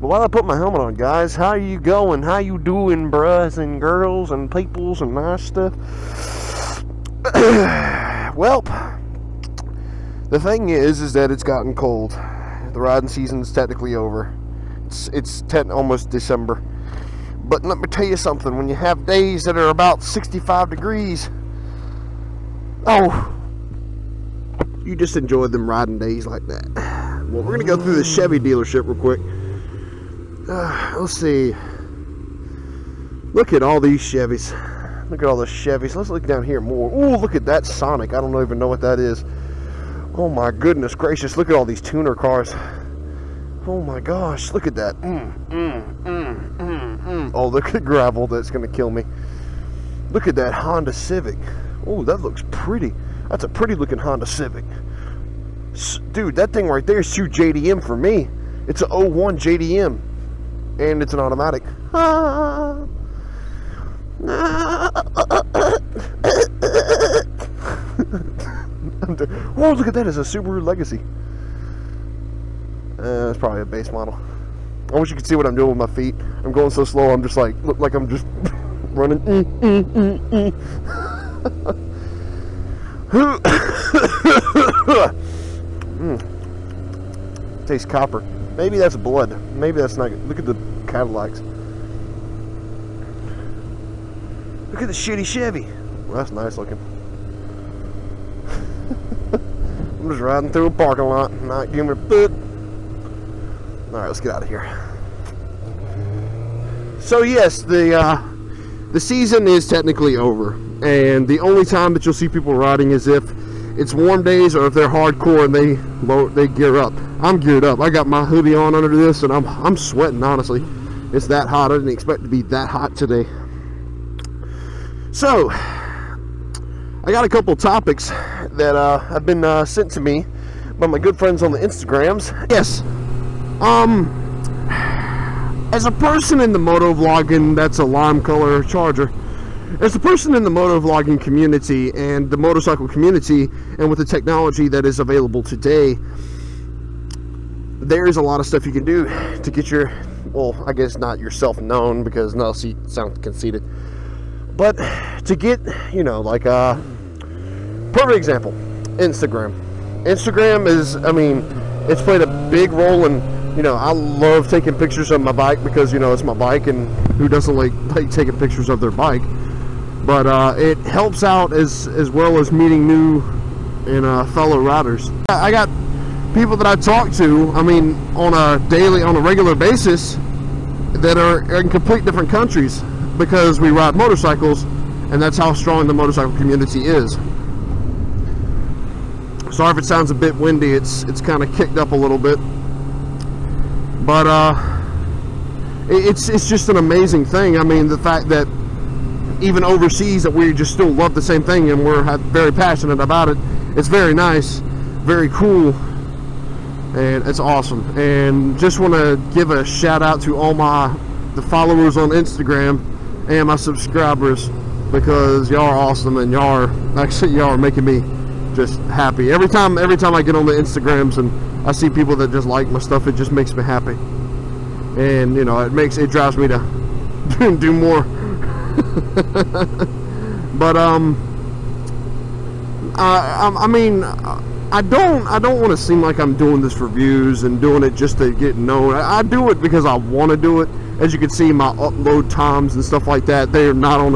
But while I put my helmet on, guys, how you going? How you doing, bruhs and girls and peoples and nice stuff? Well, the thing is that it's gotten cold. The riding season's technically over. It's almost December. But let me tell you something. When you have days that are about 65 degrees, oh, you just enjoy them riding days like that. Well, we're going to go through the Chevy dealership real quick. Let's see. Look at all these Chevys. Look at all the Chevys. Let's look down here more. Ooh, look at that Sonic. I don't even know what that is. Oh my goodness gracious. Look at all these tuner cars. Oh my gosh. Look at that. Oh, look at gravel. That's going to kill me. Look at that Honda Civic. Oh, that looks pretty. That's a pretty looking Honda Civic. Dude, that thing right there is 2 JDM for me. It's an 01 JDM. And it's an automatic. Oh, look at that. It's a Subaru Legacy. It's probably a base model. I wish you could see what I'm doing with my feet. I'm going so slow, I'm just like, look like I'm just running. Tastes copper. Maybe that's blood. Maybe that's not good. Look at the Cadillacs. Look at the shitty Chevy. Well, that's nice looking. I'm just riding through a parking lot, not giving a foot. Alright, let's get out of here. So yes, the season is technically over, and the only time that you'll see people riding is if it's warm days or if they're hardcore and they gear up. I'm geared up. I got my hoodie on under this, and I'm sweating, honestly. It's that hot. I didn't expect it to be that hot today. So I got a couple topics that have been sent to me by my good friends on the Instagrams. Yes. As a person in the motovlogging, that's a lime color Charger. As a person in the motovlogging community and the motorcycle community, and with the technology that is available today, there is a lot of stuff you can do to get your, well, I guess not yourself known, because no, see, sounds conceited, but to get, you know, like perfect example, Instagram. Instagram is, I mean, it's played a big role in, you know, I love taking pictures of my bike because, you know, it's my bike, and who doesn't like taking pictures of their bike? But it helps out as well as meeting new and fellow riders. I got people that I talk to, I mean, on a regular basis, that are in complete different countries, because we ride motorcycles, and that's how strong the motorcycle community is. Sorry if it sounds a bit windy. It's kind of kicked up a little bit, but it's just an amazing thing. I mean, the fact that even overseas that we just still love the same thing, and we're very passionate about it. It's very nice, very cool, and it's awesome. And just want to give a shout out to all the followers on Instagram and my subscribers, because y'all are awesome, and y'all are making me just happy. Every time I get on the Instagrams and I see people that just like my stuff, it just makes me happy. And you know, it drives me to do more. But I mean, I don't want to seem like I'm doing this for views and doing it just to get known. I do it because I want to do it. As you can see, my upload times and stuff like that, they are not on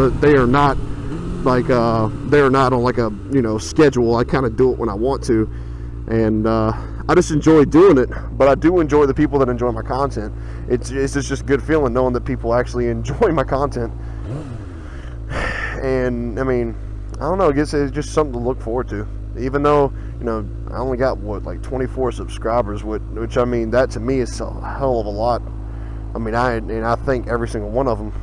like a, you know, schedule. I kind of do it when I want to, and I just enjoy doing it. But I do enjoy the people that enjoy my content. It's just a good feeling knowing that people actually enjoy my content. And I mean, I don't know, I guess it's just something to look forward to. Even though, you know, I only got what, like 24 subscribers, which I mean, that to me is a hell of a lot. I mean, I thank every single one of them,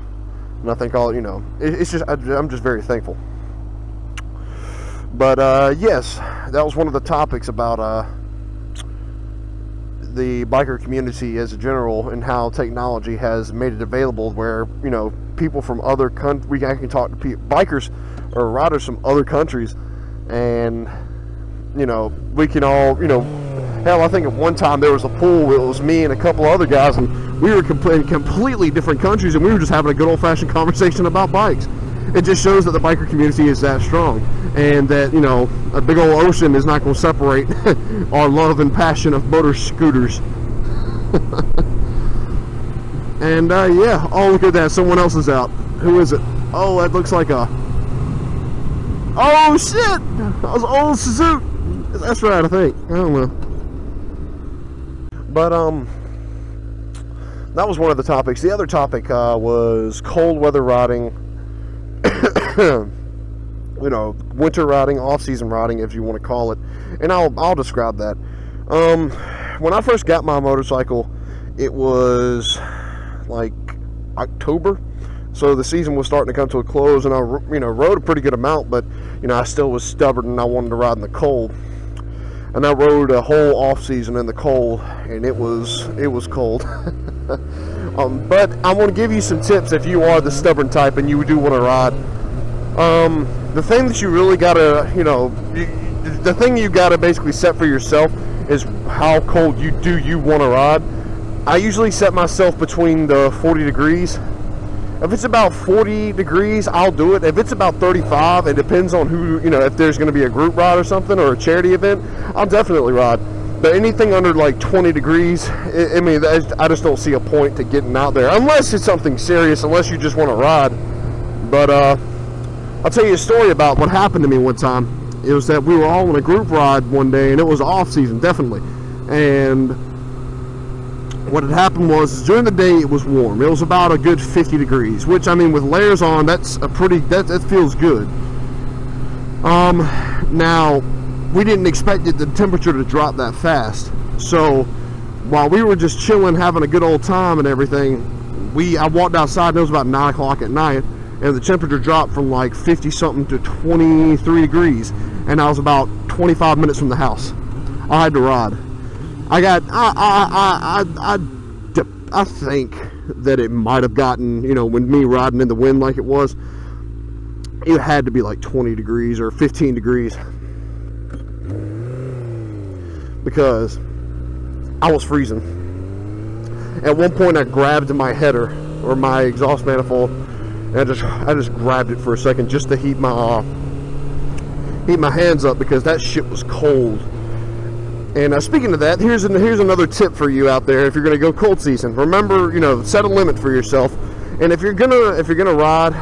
and I think all, you know, it's just, I'm just very thankful. But yes, that was one of the topics about the biker community as a general, and how technology has made it available where, you know, people from other countries, I can talk to bikers or riders from other countries, and you know, we can all, you know, Hell, I think at one time there was a pool. It was me and a couple other guys, and we were in completely different countries, and we were just having a good old-fashioned conversation about bikes. It just shows that the biker community is that strong, and that, you know, a big old ocean is not going to separate our love and passion of motor scooters. And yeah, oh, look at that, someone else is out. Who is it? Oh, that looks like a, oh shit, that was old Suzuki. That's right, I think. I don't know. But that was one of the topics. The other topic was cold weather riding. You know, winter riding, off-season riding, if you want to call it. And I'll describe that. When I first got my motorcycle, it was like October, so the season was starting to come to a close, and I, you know, rode a pretty good amount, but, you know, I still was stubborn and I wanted to ride in the cold. And I rode a whole off season in the cold, and it was cold. But I want to give you some tips if you are the stubborn type and you do want to ride. The thing that you really gotta, you know, the thing you gotta basically set for yourself is how cold you want to ride. I usually set myself between the 40 degrees. If it's about 40 degrees, I'll do it. If it's about 35, it depends on who, you know, if there's going to be a group ride or something, or a charity event, I'll definitely ride. But anything under like 20 degrees, I mean, I just don't see a point to getting out there, unless it's something serious, unless you just want to ride. But I'll tell you a story about what happened to me one time. It was that we were all on a group ride one day, and it was off season, definitely. And what had happened was, during the day it was warm. It was about a good 50 degrees, which, I mean, with layers on, that's a pretty, that feels good. Now, we didn't expect the temperature to drop that fast. So, while we were just chilling, having a good old time and everything, I walked outside, and it was about 9 o'clock at night, and the temperature dropped from like 50 something to 23 degrees, and I was about 25 minutes from the house. I had to ride. I think that it might have gotten, you know, when me riding in the wind like it was, it had to be like 20 degrees or 15 degrees, because I was freezing. At one point I grabbed my header, or my exhaust manifold, and I just grabbed it for a second just to heat my hands up, because that shit was cold. And speaking of that, here's another tip for you out there. If you're gonna go cold season, remember, you know, set a limit for yourself. And if you're gonna ride,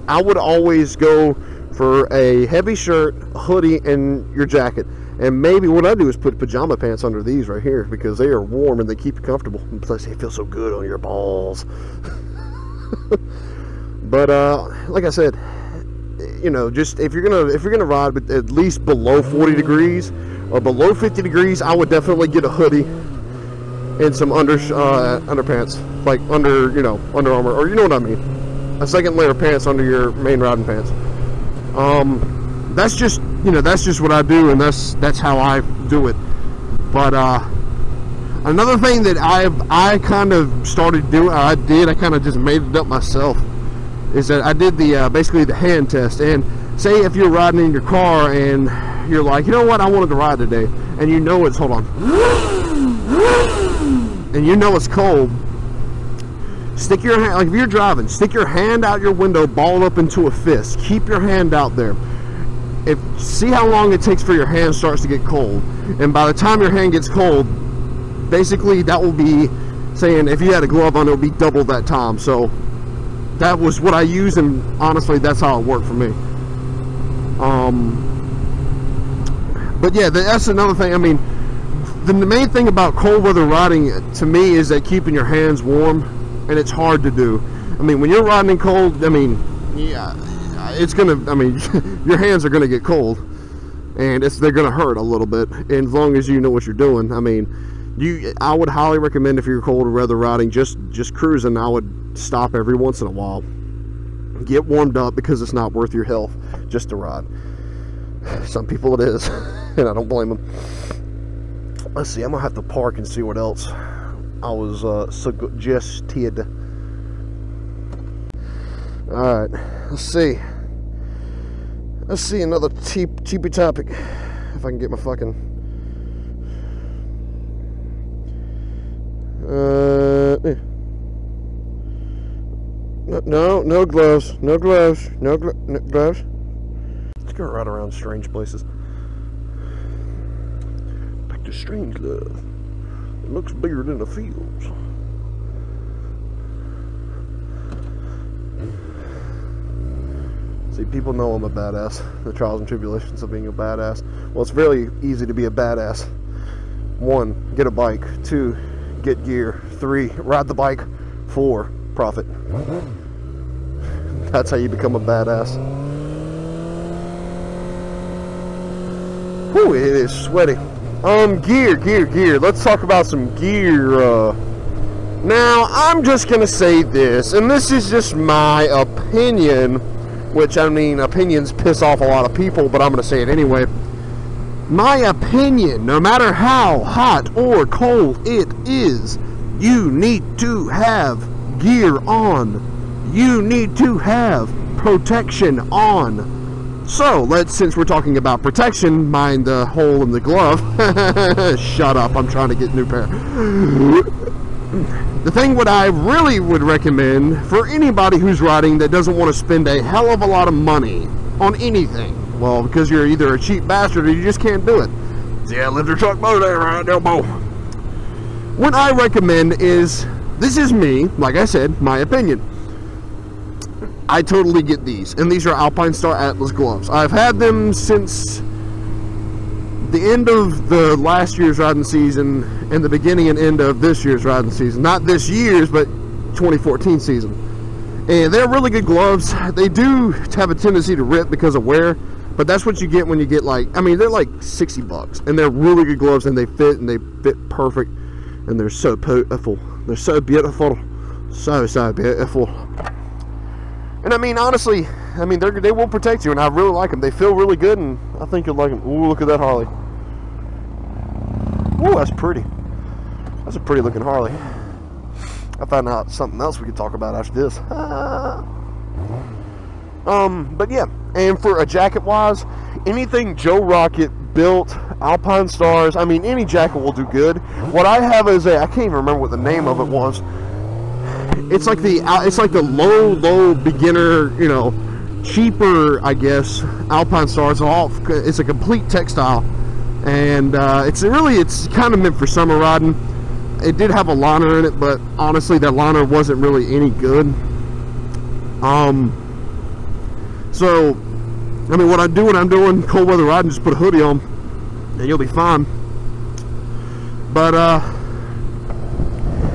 I would always go for a heavy shirt, a hoodie, and your jacket. And maybe what I do is put pajama pants under these right here, because they are warm and they keep you comfortable. And plus, they feel so good on your balls. But like I said, you know, just if you're gonna ride, but at least below 40 degrees. Or below 50 degrees, I would definitely get a hoodie and some underpants, like under, you know, Under Armour, or you know what I mean, a second layer of pants under your main riding pants. That's just, you know, that's just what I do, and that's how I do it. But another thing that I kind of started doing, I kind of just made it up myself, is that I did the basically the hand test. And say if you're riding in your car and you're like, you know what, I wanted to ride today, and you know it's, hold on, and you know it's cold, stick your hand, like if you're driving, stick your hand out your window, ball up into a fist, keep your hand out there. See how long it takes for your hand starts to get cold, and by the time your hand gets cold, basically that will be saying, if you had a glove on, it would be double that time. So that was what I used, and honestly, that's how it worked for me. But yeah, that's another thing. I mean, the main thing about cold weather riding to me is that keeping your hands warm, and it's hard to do. I mean, when you're riding in cold, I mean, yeah, it's gonna, I mean, your hands are gonna get cold, and they're gonna hurt a little bit. And as long as you know what you're doing, I mean, I would highly recommend, if you're cold weather riding, just cruising, I would stop every once in a while, get warmed up, because it's not worth your health just to ride. Some people it is, and I don't blame them. Let's see, I'm gonna have to park and see what else I was suggested. Alright, let's see another cheapy topic, if I can get my fucking No gloves. No gloves. No gloves. Let's go right around strange places. Back to strange love. It looks bigger than the fields. See, people know I'm a badass. The trials and tribulations of being a badass. Well, it's very easy to be a badass. 1, get a bike. 2, get gear. 3, ride the bike. 4, profit. That's how you become a badass. Whew, it is sweaty. Gear. Let's talk about some gear. Now, I'm just gonna say this, and this is just my opinion, which, I mean, opinions piss off a lot of people, but I'm gonna say it anyway. My opinion, no matter how hot or cold it is, you need to have gear on. You need to have protection on. So, since we're talking about protection, mind the hole in the glove. Shut up, I'm trying to get a new pair. The thing what I really would recommend for anybody who's riding that doesn't want to spend a hell of a lot of money on anything, well, because you're either a cheap bastard or you just can't do it. See, I lift your truck motor right there, bow. What I recommend is, this is me, like I said, my opinion. I totally get these, and these are Alpine Star Atlas gloves. I've had them since the end of the last year's riding season and the beginning and end of this year's riding season. Not this year's, but 2014 season. And they're really good gloves. They do have a tendency to rip because of wear, but that's what you get when you get, like, I mean, they're like $60, and they're really good gloves, and they fit perfect, and they're so beautiful. They're so beautiful. So beautiful. And I mean, honestly, I mean, they will protect you, and I really like them. They feel really good, and I think you'll like them. Ooh, look at that Harley. Ooh, that's pretty. That's a pretty looking Harley. I found out something else we could talk about after this. But yeah, and for a jacket wise, anything Joe Rocket built, Alpine Stars, I mean, any jacket will do good. What I have is I can't even remember what the name of it was. It's like the low beginner, you know, cheaper, I guess, Alpine Stars. It's a complete textile, and it's kind of meant for summer riding. It did have a liner in it, but honestly, that liner wasn't really any good. So, I mean, what I do when I'm doing cold weather riding, just put a hoodie on, and you'll be fine. But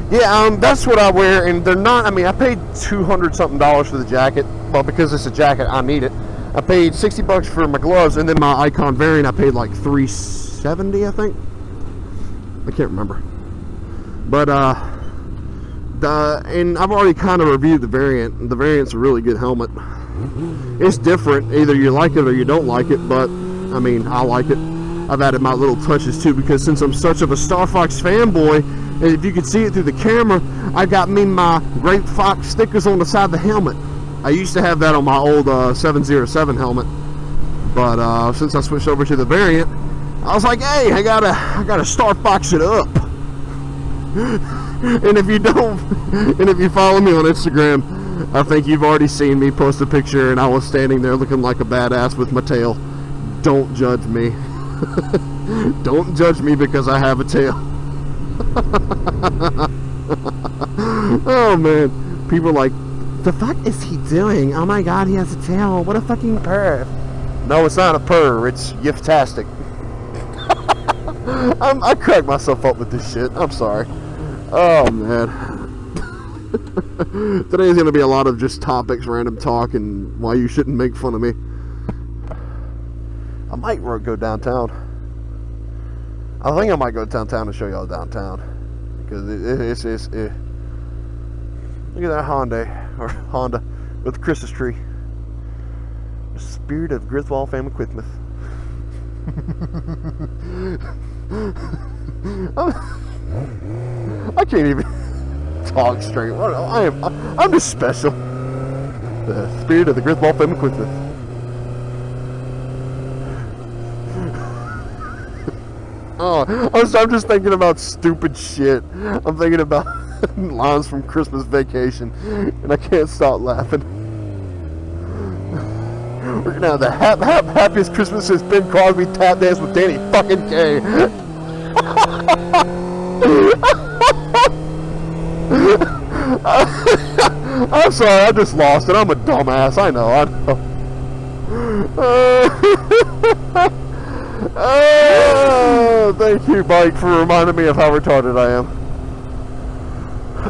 yeah, that's what I wear, and they're not, I mean, I paid $200 something for the jacket. Well, because it's a jacket, I need it. I paid $60 for my gloves, and then my Icon variant, I paid like $370, I think. I can't remember. But, and I've already kind of reviewed the variant. The variant's a really good helmet. It's different. Either you like it or you don't like it, but, I mean, I like it. I've added my little touches too, because since I'm such of a Star Fox fanboy, and if you can see it through the camera, I got me my Great Fox stickers on the side of the helmet. I used to have that on my old 707 helmet, but since I switched over to the variant, I was like, hey, I gotta Star Fox it up. And if you don't, and if you follow me on Instagram, I think you've already seen me post a picture, and I was standing there looking like a badass with my tail. Don't judge me. Don't judge me because I have a tail. Oh man, people are like, the fuck is he doing? Oh my god, he has a tail. What a fucking perv. No, it's not a perv, it's yiftastic. I crack myself up with this shit. I'm sorry. Oh man. Today's gonna be a lot of just topics, random talk, and why you shouldn't make fun of me. I might go downtown. I think I might go downtown and show y'all downtown, because it's look at that Honda with Christmas tree. The spirit of Griswold family Christmas. I can't even talk straight. I'm just special. The spirit of the Griswold family Christmas. Oh, I'm just thinking about stupid shit. I'm thinking about lines from Christmas Vacation, and I can't stop laughing. We're gonna have the happiest Christmas since Ben Crosby tap dance with Danny fucking Kaye. I'm sorry, I just lost it. I'm a dumbass. I know. Oh, thank you, Mike, for reminding me of how retarded I am.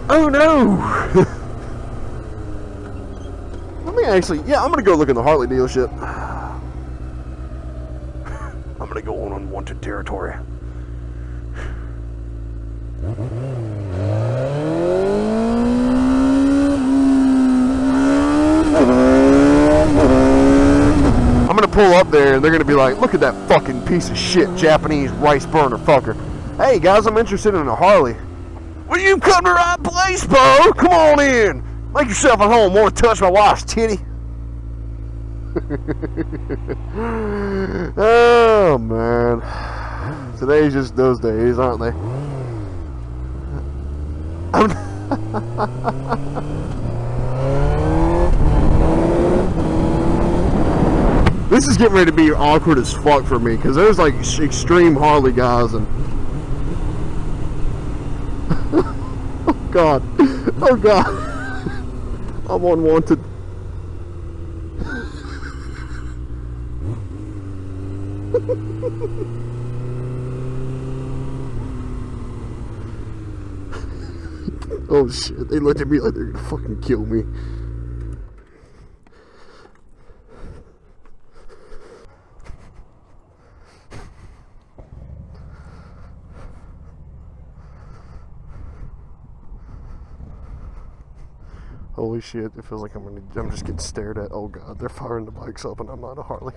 Oh no! Let me actually, yeah, I'm gonna go look in the Harley dealership. I'm gonna go on unwanted territory. I'm gonna pull up there and they're gonna be like, look at that fucking piece of shit Japanese rice burner fucker. Hey guys, I'm interested in a Harley. Well, you come to the right place, Bo. Come on in. Make yourself at home. Want to touch my wife's titty? Oh man, today's just those days, aren't they? This is getting ready to be awkward as fuck for me because there's like extreme Harley guys and oh god, oh god, I'm unwanted. Oh shit, they looked at me like they're gonna fucking kill me. Holy shit, it feels like I'm just getting stared at. Oh god, they're firing the bikes up and I'm not a Harley.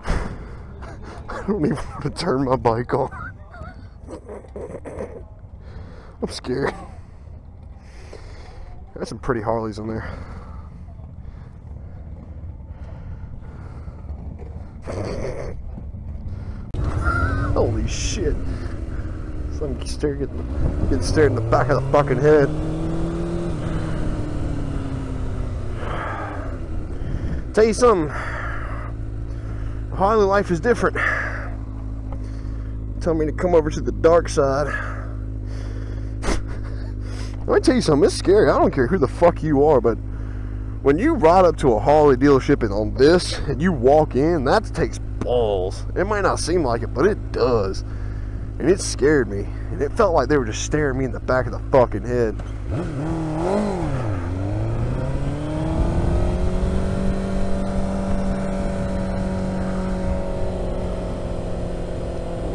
I don't even want to turn my bike on. I'm scared. There's some pretty Harleys in there. Holy shit. Some getting stared in the back of the fucking head. Tell you something, Harley life is different. Tell me to come over to the dark side. Let me tell you something, it's scary. I don't care who the fuck you are, but when you ride up to a Harley dealership and on this, and you walk in, that takes balls. It might not seem like it, but it does. And it scared me. And it felt like they were just staring me in the back of the fucking head.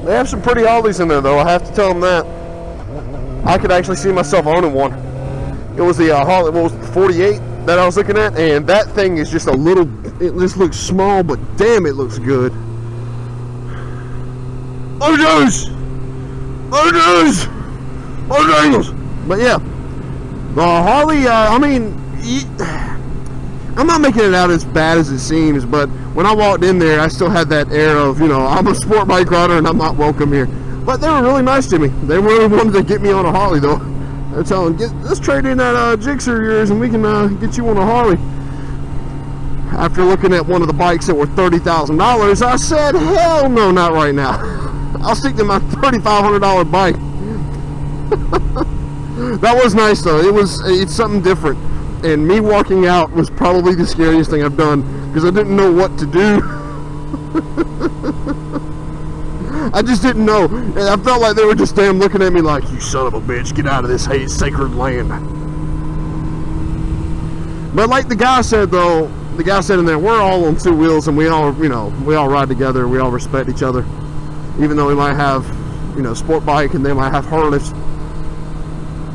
They have some pretty Harleys in there, though. I have to tell them that. I could actually see myself owning one. It was the Harley, what was it, the 48 that I was looking at, and that thing is just a little. It just looks small, but damn, it looks good. Oh jeez! Oh jeez! Oh dangles! But yeah, the Harley. I mean, I'm not making it out as bad as it seems, but when I walked in there, I still had that air of, you know, I'm a sport bike rider and I'm not welcome here. But they were really nice to me. They really wanted to get me on a Harley, though. They're telling, let's trade in that Gixxer of yours and we can get you on a Harley. After looking at one of the bikes that were $30,000, I said, hell no, not right now. I'll stick to my $3,500 bike. That was nice, though. It's something different. And me walking out was probably the scariest thing I've done because I didn't know what to do. I just didn't know. And I felt like they were just damn looking at me like, you son of a bitch, get out of this sacred land. But like the guy said, though, the guy said in there, we're all on two wheels and we all, you know, we all ride together. We all respect each other. Even though we might have, you know, sport bike and they might have Harleys.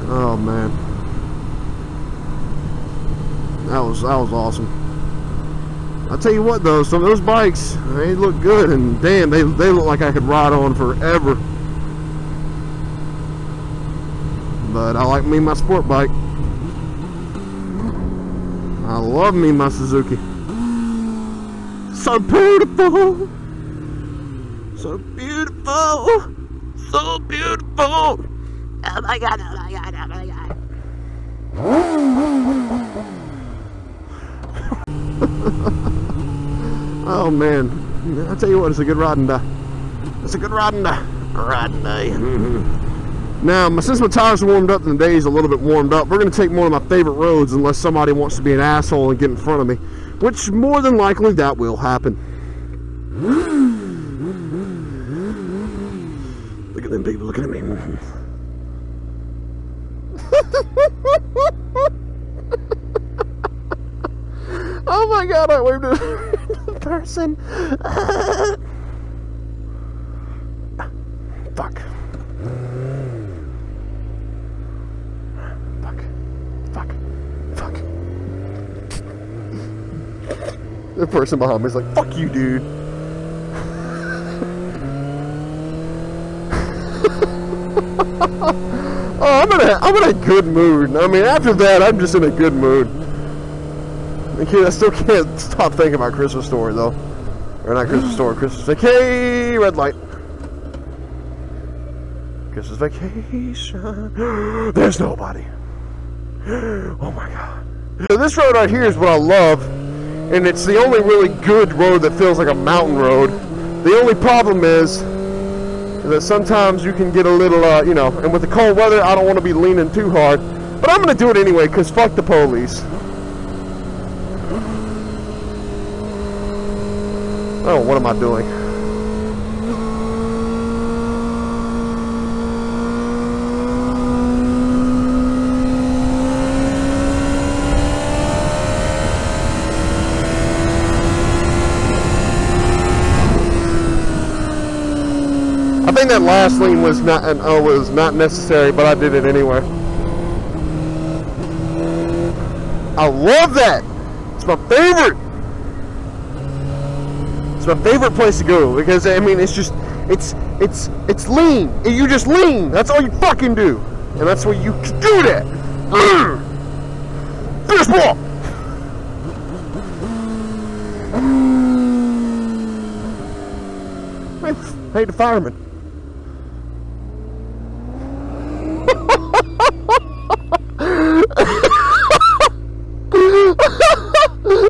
Oh, man. That was awesome. I'll tell you what though, some of those bikes, they look good and damn, they look like I could ride on forever. But I like me my sport bike. I love me my Suzuki. So beautiful. So beautiful. beautiful. So beautiful. Oh my God, oh my God, oh my God. Oh man, I tell you what, it's a good riding day. It's a good riding day. Now, since my tires are warmed up and the day's a little bit warmed up, we're going to take one of my favorite roads unless somebody wants to be an asshole and get in front of me, which more than likely that will happen. Look at them people looking at me. Oh my God, I waved at the person. Fuck. The person behind me is like, fuck you, dude. Oh, I'm in a good mood. I mean, after that, I'm just in a good mood. Okay, I still can't stop thinking about Christmas Story, though. Or not Christmas Story, Christmas Vacation. Red light. Christmas Vacation. There's nobody. Oh my God. So this road right here is what I love. And it's the only really good road that feels like a mountain road. The only problem is that sometimes you can get a little, you know, and with the cold weather, I don't want to be leaning too hard. But I'm going to do it anyway, because fuck the police. Oh, what am I doing? I think that last lean was not necessary, but I did it anyway. I love that. It's my favorite. It's my favorite place to go because I mean it's lean. You just lean. That's all you fucking do, and that's what you do that. Fist ball. Hey, the fireman.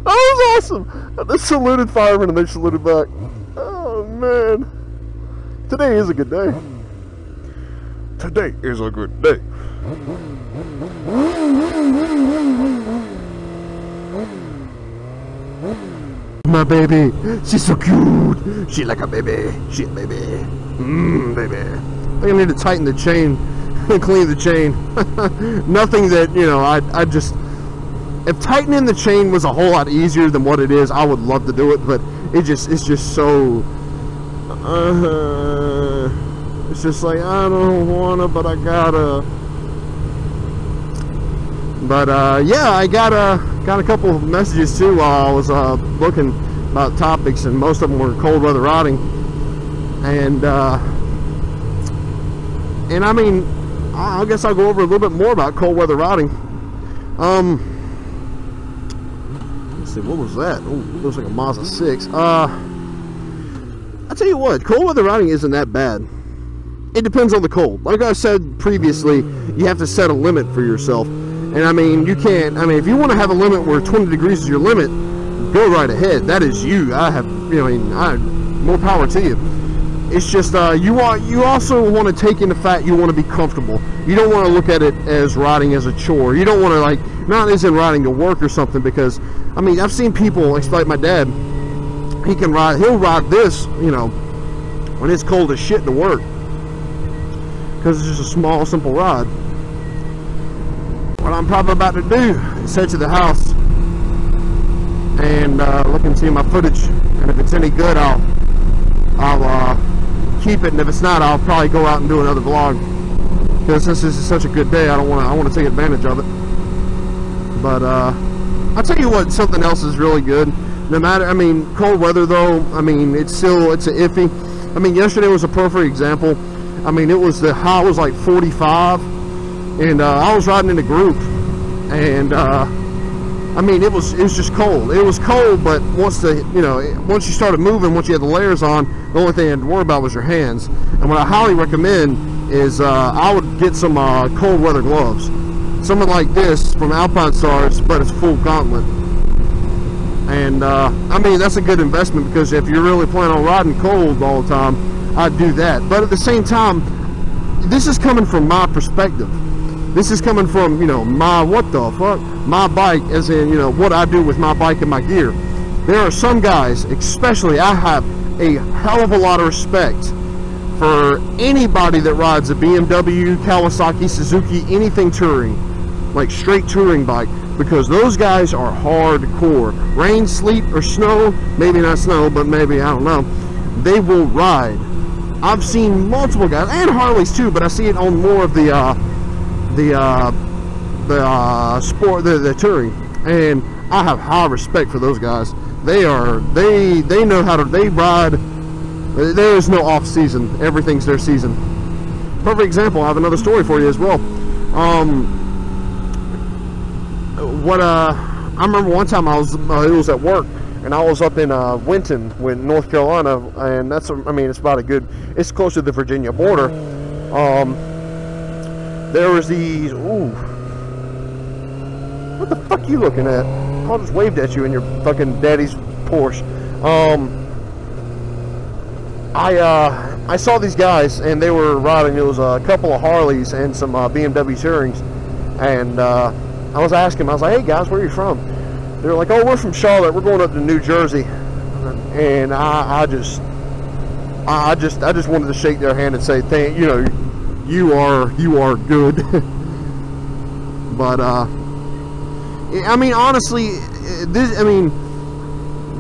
That was awesome. They saluted firemen and they saluted back. Oh man. Today is a good day. Today is a good day. My baby, she's so cute. She like a baby. She a baby. Baby. I think I need to tighten the chain and clean the chain. Nothing that, you know, I just, if tightening the chain was a whole lot easier than what it is, I would love to do it, but it's just so, it's just like, I don't wanna, but I gotta. But yeah, I got a couple of messages too while I was looking about topics, and most of them were cold weather riding, and I mean, I guess I'll go over a little bit more about cold weather riding. Let's see, what was that? Oh, looks like a Mazda 6. I tell you what, cold weather riding isn't that bad. It depends on the cold. Like I said previously, you have to set a limit for yourself. And I mean, you can't, I mean, if you want to have a limit where 20 degrees is your limit, go right ahead. That is you. I have, you know, more power to you. It's just, you also want to take in the fact you want to be comfortable. You don't want to look at it as riding as a chore. You don't want to, like, not as in riding to work or something, because, I mean, I've seen people, like my dad, he'll ride this, you know, when it's cold as shit to work. Because it's just a small, simple ride. What I'm probably about to do is head to the house and look and see my footage, and if it's any good, I'll keep it, and if it's not, I'll probably go out and do another vlog, because since this is such a good day, I want to take advantage of it. But I'll tell you what, something else is really good. No matter, I mean, cold weather though, I mean, it's a iffy. I mean, yesterday was a perfect example. I mean, the high was like 45. And I was riding in a group, and I mean, it was just cold. It was cold, but once once you started moving, once you had the layers on, the only thing you had to worry about was your hands. And what I highly recommend is I would get some cold weather gloves. Something like this from Alpine Stars, but it's full gauntlet. And I mean, that's a good investment, because if you're really planning on riding cold all the time, I'd do that. But at the same time, this is coming from my perspective. This is coming from, my bike, as in, what I do with my bike and my gear. There are some guys, especially, I have a hell of a lot of respect for anybody that rides a BMW, Kawasaki, Suzuki, anything touring, like straight touring bike, because those guys are hardcore. Rain, sleet, or snow, maybe not snow, but maybe, I don't know, they will ride. I've seen multiple guys, and Harleys too, but I see it on more of the touring, and I have high respect for those guys. They know how to, they ride. There is no off season, everything's their season. Perfect example, I have another story for you as well. I remember one time it was at work, and I was up in Winton, North Carolina, and it's close to the Virginia border. There was these, what the fuck you looking at? I just waved at you in your fucking daddy's Porsche. I saw these guys, and they were riding. It was a couple of Harleys and some BMW Tourings, and I was asking them, I was like, hey guys, where are you from? They were like, oh, we're from Charlotte, we're going up to New Jersey. And I just wanted to shake their hand and say, you are good. But I mean, honestly,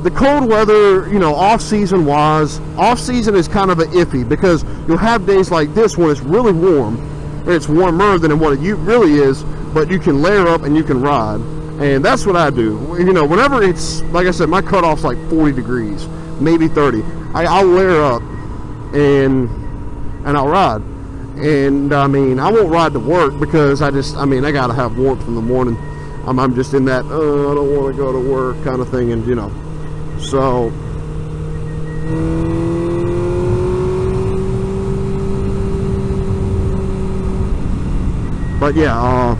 the cold weather, off season is kind of a iffy, because you'll have days like this when it's really warm, and it's warmer than what it really is, but you can layer up and you can ride. And that's what I do. Whenever it's, like I said, my cutoff's like 40 degrees, maybe 30. I'll layer up and I'll ride. And I mean, I won't ride to work, because I gotta have warmth in the morning. I'm just in that, I don't want to go to work kind of thing, and so. But yeah,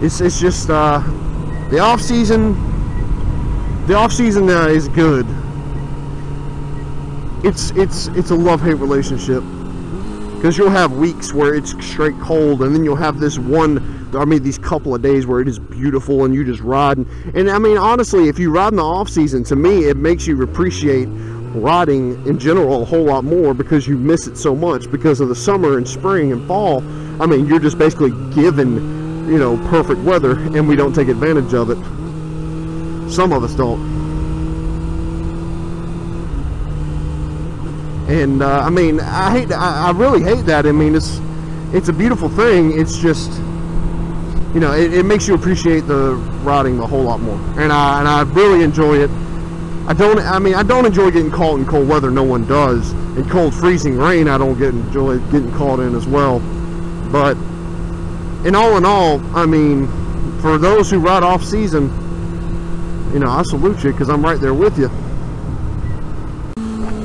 it's just the off season. The off season is good. It's a love-hate relationship, because you'll have weeks where it's straight cold, and then you'll have these couple of days where it is beautiful and you just ride. And I mean, honestly, if you ride in the off season, to me, it makes you appreciate riding in general a whole lot more, because you miss it so much because of the summer and spring and fall. I mean, you're just basically given, perfect weather, and we don't take advantage of it. Some of us don't. And I mean, I really hate that. I mean, it's a beautiful thing. It's just, it makes you appreciate the riding a whole lot more. And I really enjoy it. I don't enjoy getting caught in cold weather. No one does. In cold, freezing rain, I don't enjoy getting caught in as well. But in all, I mean, for those who ride off season, I salute you, because I'm right there with you.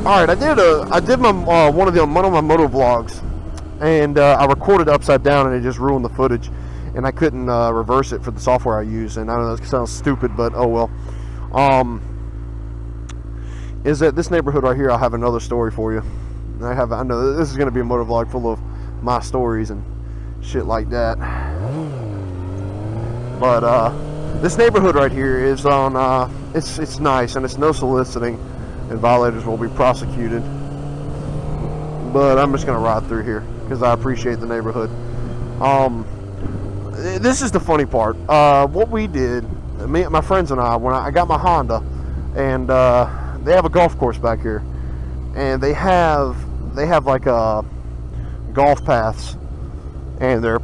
All right, I did my one of my moto vlogs, and I recorded upside down, and it just ruined the footage, and I couldn't reverse it for the software I use. And I know that sounds stupid, but oh well. Is that this neighborhood right here? I have another story for you. I know this is going to be a moto vlog full of my stories and shit like that. But this neighborhood right here is on. It's nice, and it's no soliciting, and violators will be prosecuted. But I'm just going to ride through here because I appreciate the neighborhood. This is the funny part. What we did, my friends and I, when I got my Honda, and they have a golf course back here, and they have like golf paths, and they're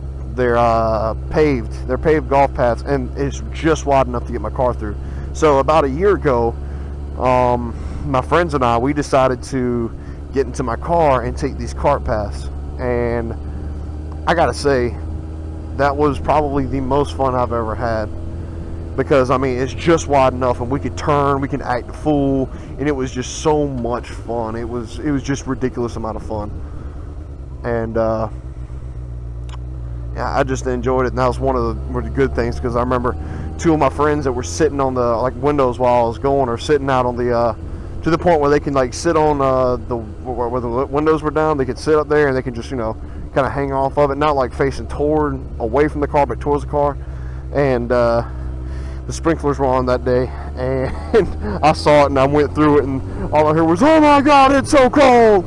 paved golf paths, and it's just wide enough to get my car through. So about a year ago, my friends and I, we decided to get into my car and take these cart paths, and I gotta say, that was probably the most fun I've ever had. because I mean it's just wide enough, and we could turn, we can act the fool, and it was just so much fun. It was just ridiculous amount of fun, and yeah, I just enjoyed it. And that was one of the good things, because I remember two of my friends that were sitting on the like windows while I was going, or sitting out on the to the point where they can like sit on where the windows were down. They could sit up there and they can just, you know, kind of hang off of it, not like facing toward away from the car, but towards the car. And the sprinklers were on that day, and I saw it and I went through it, and all I heard was, "Oh my God, it's so cold!"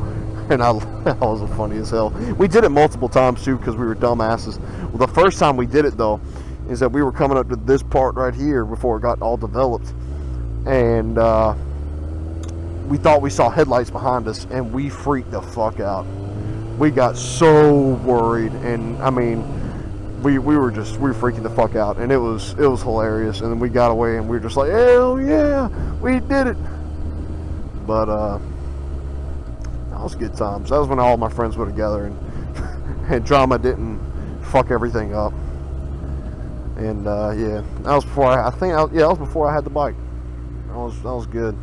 And that was funny as hell. We did it multiple times too, because we were dumbasses. Well, the first time we did it though, is that we were coming up to this part right here before it got all developed, and we thought we saw headlights behind us, and we freaked the fuck out. We got so worried, and I mean, we were freaking the fuck out, and it was hilarious. And then we got away, and we were just like, hell yeah, we did it. But that was good times. That was when all my friends were together, and drama didn't fuck everything up. And yeah, that was before that was before I had the bike. That was good.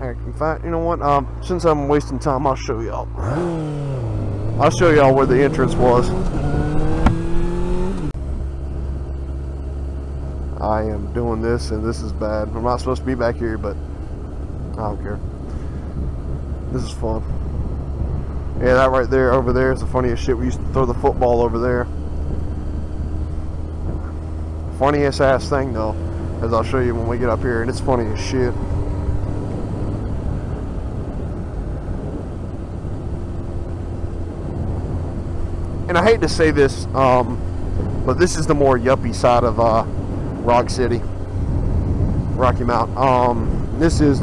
In fact, you know what? Since I'm wasting time, I'll show y'all. I'll show y'all where the entrance was. I am doing this, and this is bad. I'm not supposed to be back here, but I don't care. This is fun. Yeah, that right there, over there, is the funniest shit. We used to throw the football over there. Funniest ass thing, though, as I'll show you when we get up here, and it's funny as shit. And I hate to say this, but this is the more yuppie side of Rock City, Rocky Mount. This is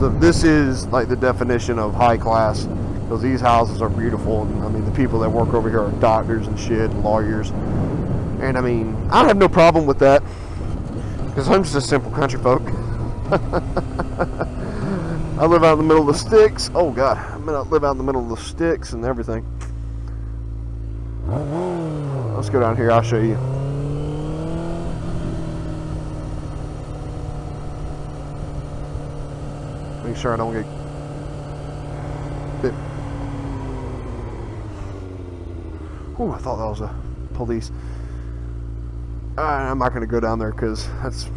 like the definition of high class, because these houses are beautiful, and I mean the people that work over here are doctors and shit, and lawyers, and I mean I have no problem with that, because I'm just a simple country folk. I live out in the middle of the sticks. Oh God, I live out in the middle of the sticks and everything. Let's go down here, I'll show you. Make sure I don't get bit. Ooh, I thought that was a police. I'm not going to go down there because that's...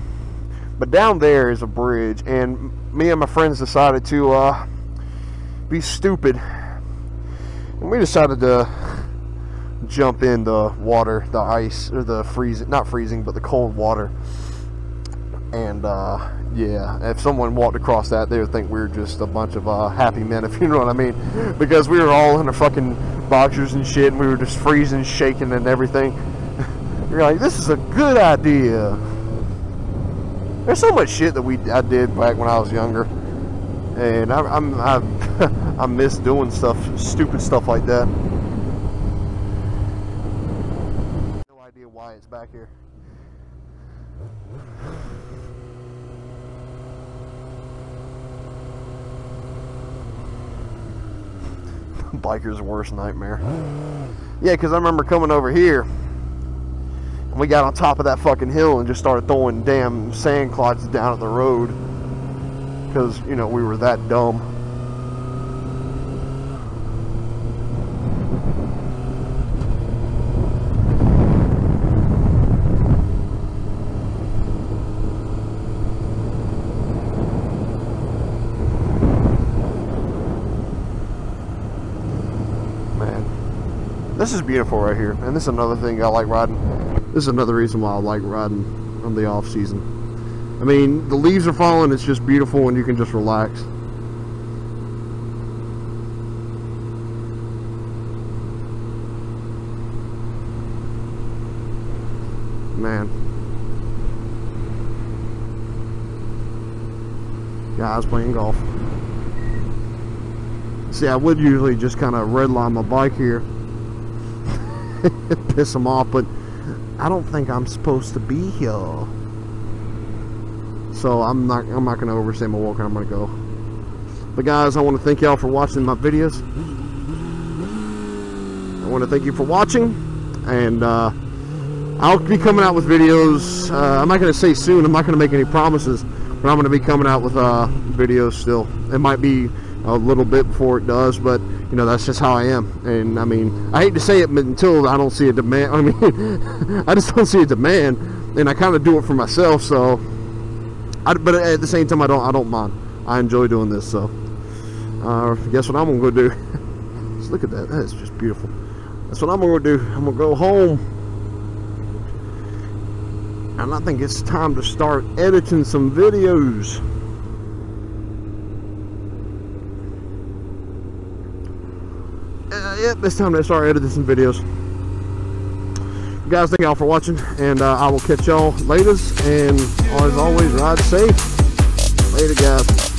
But down there is a bridge, and me and my friends decided to be stupid. And we decided to jump in the water, the ice, or the freezing, not freezing, but the cold water. And yeah, if someone walked across that, they would think we were just a bunch of happy men, if you know what I mean, because we were all in our fucking boxers and shit, and we were just freezing, shaking and everything. You're like, this is a good idea. There's so much shit that I did back when I was younger, and I miss doing stuff, stupid stuff like that. Why it's back here. Biker's worst nightmare. Yeah, because I remember coming over here, and we got on top of that fucking hill and just started throwing damn sand clods down at the road, because, you know, we were that dumb. This is beautiful right here, and this is another thing I like riding. This is another reason why I like riding on the off season. I mean, the leaves are falling, it's just beautiful, and you can just relax. Man. Guys playing golf. See, I would usually just kind of redline my bike here. Piss them off, but I don't think I'm supposed to be here, so I'm not gonna overstay my welcome. I'm gonna go. But guys, I want to thank y'all for watching my videos. I want to thank you for watching, and I I'll be coming out with videos. I'm not going to say soon. I'm not going to make any promises, but I'm going to be coming out with videos still. It might be a little bit before it does, but you know, that's just how I am. And I mean, I hate to say it, but until I don't see a demand, I mean, I just don't see a demand, and I kind of do it for myself. So, but at the same time, I don't mind. I enjoy doing this. So, guess what I'm gonna go do? Just look at that. That's just beautiful. That's what I'm gonna do. I'm gonna go home. And I think it's time to start editing some videos. Yep, it's time to start editing some videos. Guys, thank y'all for watching, and I will catch y'all later. And as always, ride safe. Later, guys.